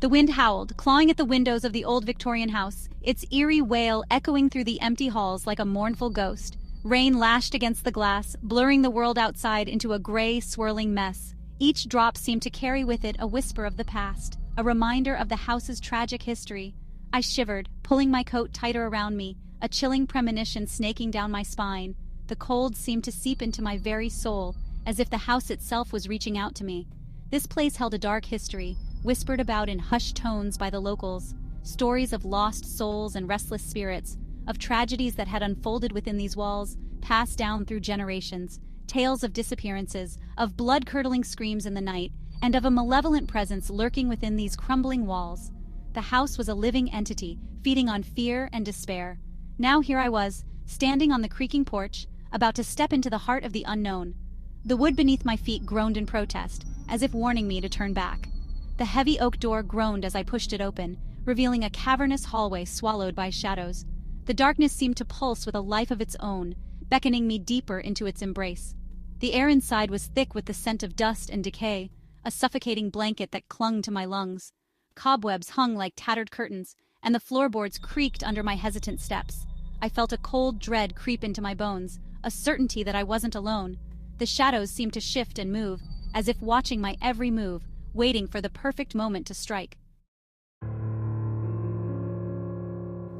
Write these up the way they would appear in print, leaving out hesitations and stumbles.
The wind howled, clawing at the windows of the old Victorian house, its eerie wail echoing through the empty halls like a mournful ghost. Rain lashed against the glass, blurring the world outside into a gray, swirling mess. Each drop seemed to carry with it a whisper of the past, a reminder of the house's tragic history. I shivered, pulling my coat tighter around me, a chilling premonition snaking down my spine. The cold seemed to seep into my very soul, as if the house itself was reaching out to me. This place held a dark history, whispered about in hushed tones by the locals, stories of lost souls and restless spirits, of tragedies that had unfolded within these walls, passed down through generations, tales of disappearances, of blood-curdling screams in the night, and of a malevolent presence lurking within these crumbling walls. The house was a living entity, feeding on fear and despair. Now here I was, standing on the creaking porch, about to step into the heart of the unknown. The wood beneath my feet groaned in protest, as if warning me to turn back. The heavy oak door groaned as I pushed it open, revealing a cavernous hallway swallowed by shadows. The darkness seemed to pulse with a life of its own, beckoning me deeper into its embrace. The air inside was thick with the scent of dust and decay, a suffocating blanket that clung to my lungs. Cobwebs hung like tattered curtains, and the floorboards creaked under my hesitant steps. I felt a cold dread creep into my bones, a certainty that I wasn't alone. The shadows seemed to shift and move, as if watching my every move, waiting for the perfect moment to strike.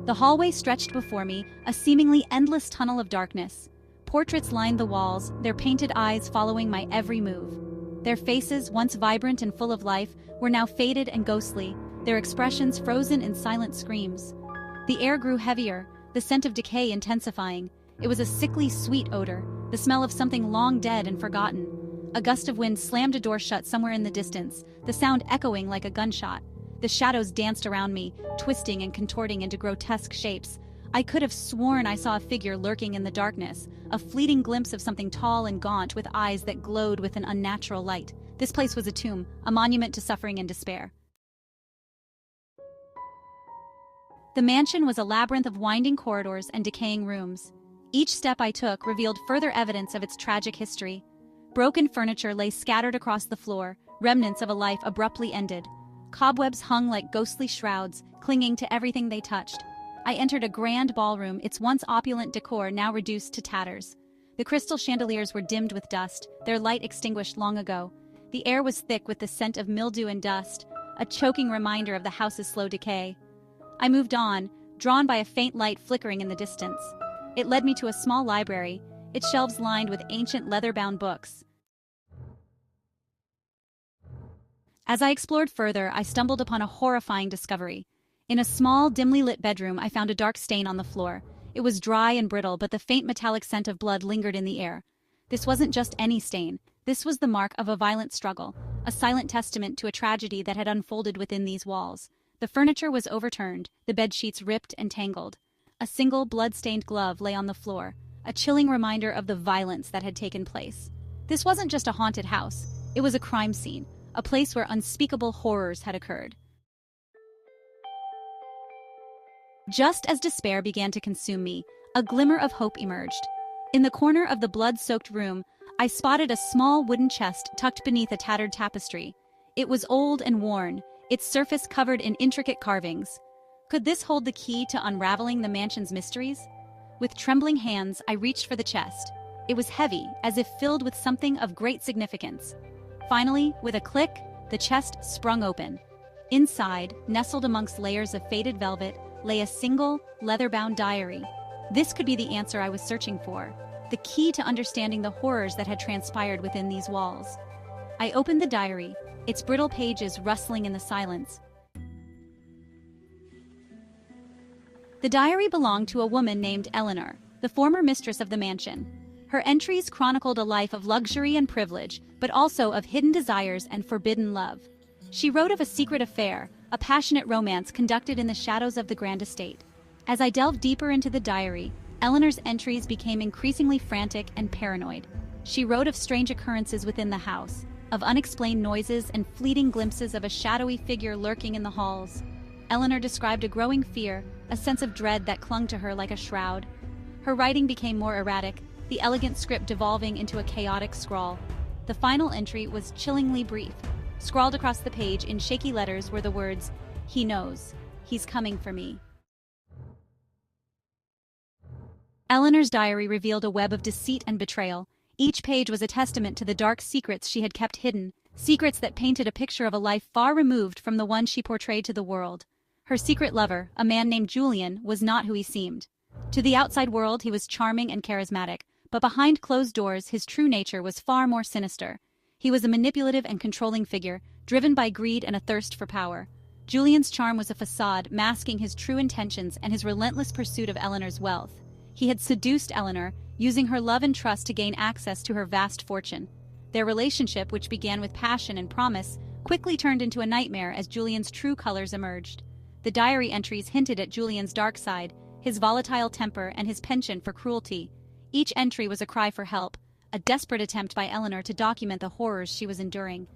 The hallway stretched before me, a seemingly endless tunnel of darkness. Portraits lined the walls, their painted eyes following my every move. Their faces, once vibrant and full of life, were now faded and ghostly, their expressions frozen in silent screams. The air grew heavier, the scent of decay intensifying. It was a sickly, sweet odor, the smell of something long dead and forgotten. A gust of wind slammed a door shut somewhere in the distance, the sound echoing like a gunshot. The shadows danced around me, twisting and contorting into grotesque shapes. I could have sworn I saw a figure lurking in the darkness, a fleeting glimpse of something tall and gaunt with eyes that glowed with an unnatural light. This place was a tomb, a monument to suffering and despair. The mansion was a labyrinth of winding corridors and decaying rooms. Each step I took revealed further evidence of its tragic history. Broken furniture lay scattered across the floor, remnants of a life abruptly ended. Cobwebs hung like ghostly shrouds, clinging to everything they touched. I entered a grand ballroom, its once opulent decor now reduced to tatters. The crystal chandeliers were dimmed with dust, their light extinguished long ago. The air was thick with the scent of mildew and dust, a choking reminder of the house's slow decay. I moved on, drawn by a faint light flickering in the distance. It led me to a small library, its shelves lined with ancient leather-bound books. As I explored further, I stumbled upon a horrifying discovery. In a small, dimly lit bedroom, I found a dark stain on the floor. It was dry and brittle, but the faint metallic scent of blood lingered in the air. This wasn't just any stain. This was the mark of a violent struggle, a silent testament to a tragedy that had unfolded within these walls. The furniture was overturned, the bedsheets ripped and tangled. A single blood-stained glove lay on the floor, a chilling reminder of the violence that had taken place. This wasn't just a haunted house. It was a crime scene, a place where unspeakable horrors had occurred. Just as despair began to consume me, a glimmer of hope emerged. In the corner of the blood-soaked room, I spotted a small wooden chest tucked beneath a tattered tapestry. It was old and worn, its surface covered in intricate carvings. Could this hold the key to unraveling the mansion's mysteries? With trembling hands, I reached for the chest. It was heavy, as if filled with something of great significance. Finally, with a click, the chest sprung open. Inside, nestled amongst layers of faded velvet, lay a single, leather-bound diary. This could be the answer I was searching for, the key to understanding the horrors that had transpired within these walls. I opened the diary, its brittle pages rustling in the silence. The diary belonged to a woman named Eleanor, the former mistress of the mansion. Her entries chronicled a life of luxury and privilege, but also of hidden desires and forbidden love. She wrote of a secret affair, a passionate romance conducted in the shadows of the grand estate. As I delved deeper into the diary, Eleanor's entries became increasingly frantic and paranoid. She wrote of strange occurrences within the house, of unexplained noises and fleeting glimpses of a shadowy figure lurking in the halls. Eleanor described a growing fear, a sense of dread that clung to her like a shroud. Her writing became more erratic, the elegant script devolving into a chaotic scrawl. The final entry was chillingly brief. Scrawled across the page in shaky letters were the words, "He knows. He's coming for me." Eleanor's diary revealed a web of deceit and betrayal. Each page was a testament to the dark secrets she had kept hidden, secrets that painted a picture of a life far removed from the one she portrayed to the world. Her secret lover, a man named Julian, was not who he seemed. To the outside world, he was charming and charismatic, but behind closed doors, his true nature was far more sinister. He was a manipulative and controlling figure, driven by greed and a thirst for power. Julian's charm was a facade, masking his true intentions and his relentless pursuit of Eleanor's wealth. He had seduced Eleanor, using her love and trust to gain access to her vast fortune. Their relationship, which began with passion and promise, quickly turned into a nightmare as Julian's true colors emerged. The diary entries hinted at Julian's dark side, his volatile temper, and his penchant for cruelty. Each entry was a cry for help, a desperate attempt by Eleanor to document the horrors she was enduring.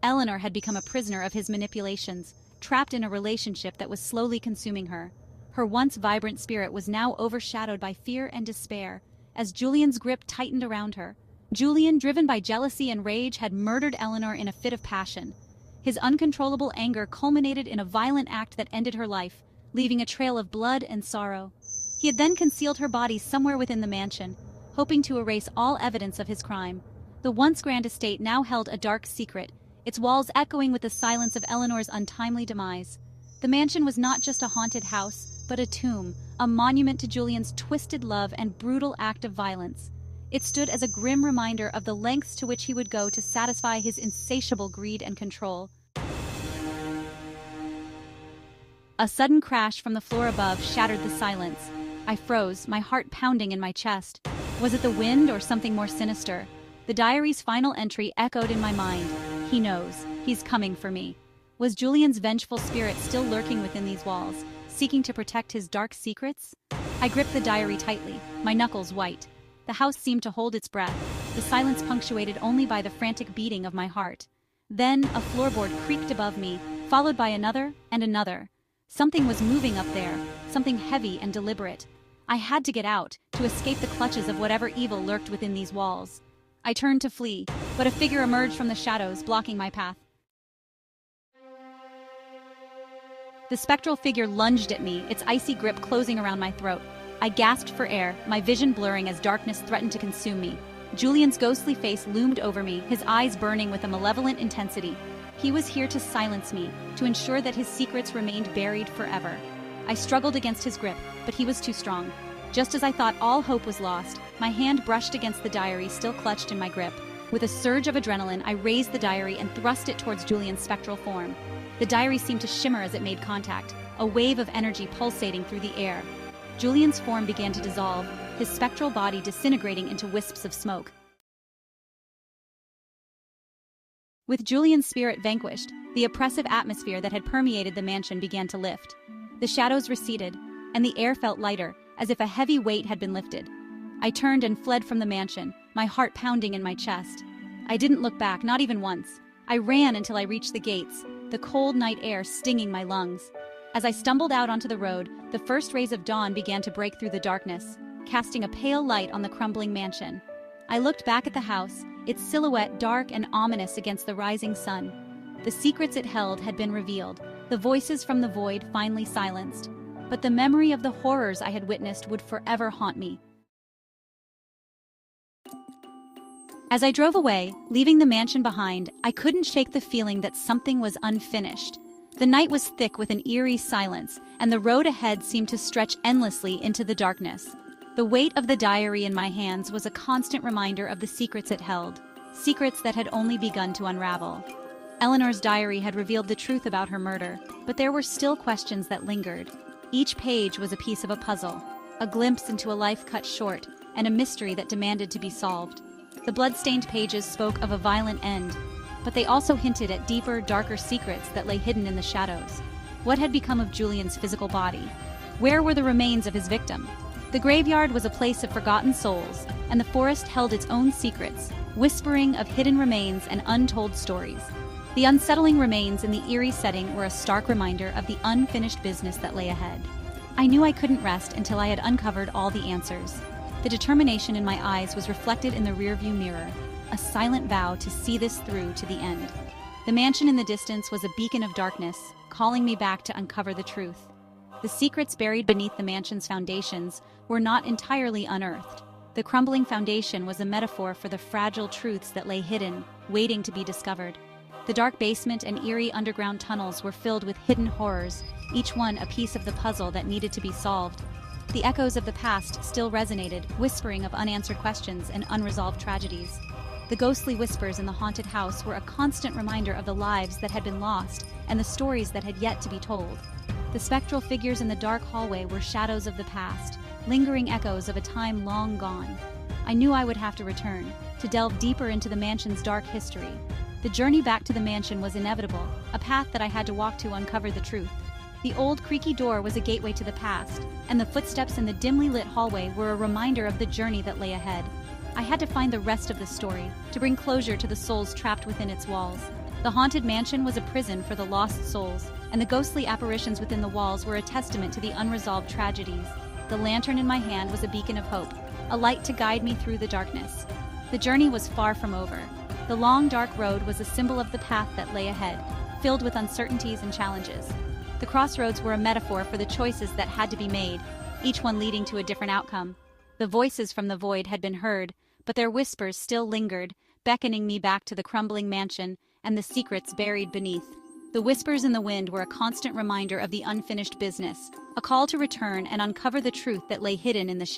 Eleanor had become a prisoner of his manipulations, trapped in a relationship that was slowly consuming her. Her once vibrant spirit was now overshadowed by fear and despair, as Julian's grip tightened around her. Julian, driven by jealousy and rage, had murdered Eleanor in a fit of passion. His uncontrollable anger culminated in a violent act that ended her life, leaving a trail of blood and sorrow. He had then concealed her body somewhere within the mansion, hoping to erase all evidence of his crime. The once grand estate now held a dark secret, its walls echoing with the silence of Eleanor's untimely demise. The mansion was not just a haunted house, but a tomb, a monument to Julian's twisted love and brutal act of violence. It stood as a grim reminder of the lengths to which he would go to satisfy his insatiable greed and control. A sudden crash from the floor above shattered the silence. I froze, my heart pounding in my chest. Was it the wind or something more sinister? The diary's final entry echoed in my mind. He knows. He's coming for me. Was Julian's vengeful spirit still lurking within these walls, seeking to protect his dark secrets? I gripped the diary tightly, my knuckles white. The house seemed to hold its breath, the silence punctuated only by the frantic beating of my heart. Then a floorboard creaked above me, followed by another and another. Something was moving up there, something heavy and deliberate. I had to get out, to escape the clutches of whatever evil lurked within these walls. I turned to flee, but a figure emerged from the shadows, blocking my path. The spectral figure lunged at me, its icy grip closing around my throat. I gasped for air, my vision blurring as darkness threatened to consume me. Julian's ghostly face loomed over me, his eyes burning with a malevolent intensity. He was here to silence me, to ensure that his secrets remained buried forever. I struggled against his grip, but he was too strong. Just as I thought all hope was lost, my hand brushed against the diary still clutched in my grip. With a surge of adrenaline, I raised the diary and thrust it towards Julian's spectral form. The diary seemed to shimmer as it made contact, a wave of energy pulsating through the air. Julian's form began to dissolve, his spectral body disintegrating into wisps of smoke. With Julian's spirit vanquished, the oppressive atmosphere that had permeated the mansion began to lift. The shadows receded, and the air felt lighter, as if a heavy weight had been lifted. I turned and fled from the mansion, my heart pounding in my chest. I didn't look back, not even once. I ran until I reached the gates, the cold night air stinging my lungs. As I stumbled out onto the road, the first rays of dawn began to break through the darkness, casting a pale light on the crumbling mansion. I looked back at the house, its silhouette dark and ominous against the rising sun. The secrets it held had been revealed, the voices from the void finally silenced. But the memory of the horrors I had witnessed would forever haunt me. As I drove away, leaving the mansion behind, I couldn't shake the feeling that something was unfinished. The night was thick with an eerie silence, and the road ahead seemed to stretch endlessly into the darkness. The weight of the diary in my hands was a constant reminder of the secrets it held, secrets that had only begun to unravel. Eleanor's diary had revealed the truth about her murder, but there were still questions that lingered. Each page was a piece of a puzzle, a glimpse into a life cut short, and a mystery that demanded to be solved. The bloodstained pages spoke of a violent end, but they also hinted at deeper, darker secrets that lay hidden in the shadows. What had become of Julian's physical body? Where were the remains of his victim? The graveyard was a place of forgotten souls, and the forest held its own secrets, whispering of hidden remains and untold stories. The unsettling remains in the eerie setting were a stark reminder of the unfinished business that lay ahead. I knew I couldn't rest until I had uncovered all the answers. The determination in my eyes was reflected in the rearview mirror, a silent vow to see this through to the end. The mansion in the distance was a beacon of darkness, calling me back to uncover the truth. The secrets buried beneath the mansion's foundations were not entirely unearthed. The crumbling foundation was a metaphor for the fragile truths that lay hidden, waiting to be discovered. The dark basement and eerie underground tunnels were filled with hidden horrors, each one a piece of the puzzle that needed to be solved. The echoes of the past still resonated, whispering of unanswered questions and unresolved tragedies. The ghostly whispers in the haunted house were a constant reminder of the lives that had been lost and the stories that had yet to be told. The spectral figures in the dark hallway were shadows of the past, lingering echoes of a time long gone. I knew I would have to return, to delve deeper into the mansion's dark history. The journey back to the mansion was inevitable, a path that I had to walk to uncover the truth. The old creaky door was a gateway to the past, and the footsteps in the dimly lit hallway were a reminder of the journey that lay ahead. I had to find the rest of the story, to bring closure to the souls trapped within its walls. The haunted mansion was a prison for the lost souls, and the ghostly apparitions within the walls were a testament to the unresolved tragedies. The lantern in my hand was a beacon of hope, a light to guide me through the darkness. The journey was far from over. The long, dark road was a symbol of the path that lay ahead, filled with uncertainties and challenges. The crossroads were a metaphor for the choices that had to be made, each one leading to a different outcome. The voices from the void had been heard, but their whispers still lingered, beckoning me back to the crumbling mansion and the secrets buried beneath. The whispers in the wind were a constant reminder of the unfinished business, a call to return and uncover the truth that lay hidden in the shadows.